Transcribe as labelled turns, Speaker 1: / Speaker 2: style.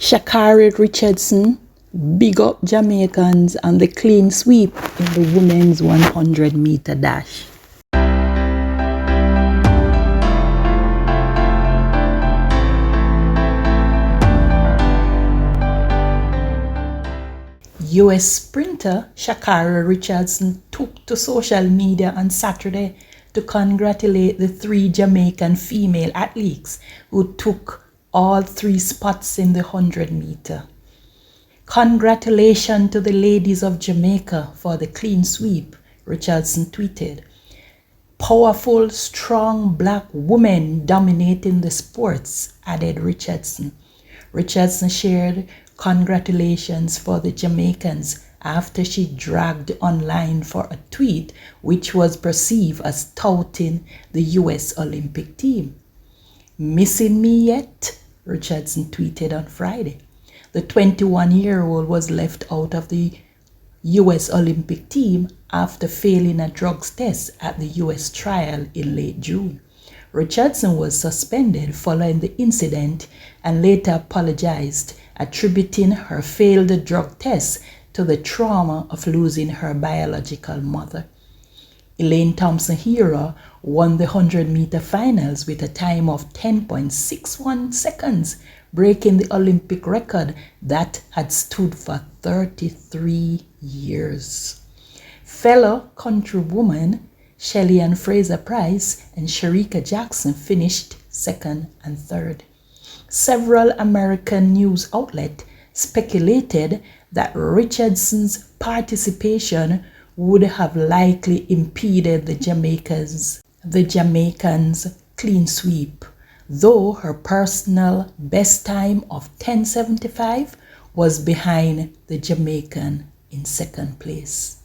Speaker 1: Sha'Carrie Richardson, big up Jamaicans and the clean sweep in the women's 100-meter dash. US sprinter Sha'Carrie Richardson took to social media on Saturday to congratulate the 3 Jamaican female athletes who took all 3 spots in the 100-meter. Congratulations to the ladies of Jamaica for the clean sweep, Richardson tweeted. Powerful, strong black women dominating the sports, added Richardson. Richardson shared congratulations for the Jamaicans after she dragged online for a tweet which was perceived as touting the US Olympic team. Missing me yet? Richardson tweeted on Friday. The 21-year-old was left out of the US Olympic team after failing a drugs test at the US trial in late June. Richardson was suspended following the incident and later apologized, attributing her failed drug test to the trauma of losing her biological mother. Elaine Thompson-Herah won the 100-meter finals with a time of 10.61 seconds, breaking the Olympic record that had stood for 33 years. Fellow countrywomen Shelly-Ann Fraser-Pryce and Shericka Jackson finished second and third. Several American news outlets speculated that Richardson's participation would have likely impeded the Jamaicans' clean sweep, though her personal best time of 10:75 was behind the Jamaican in second place.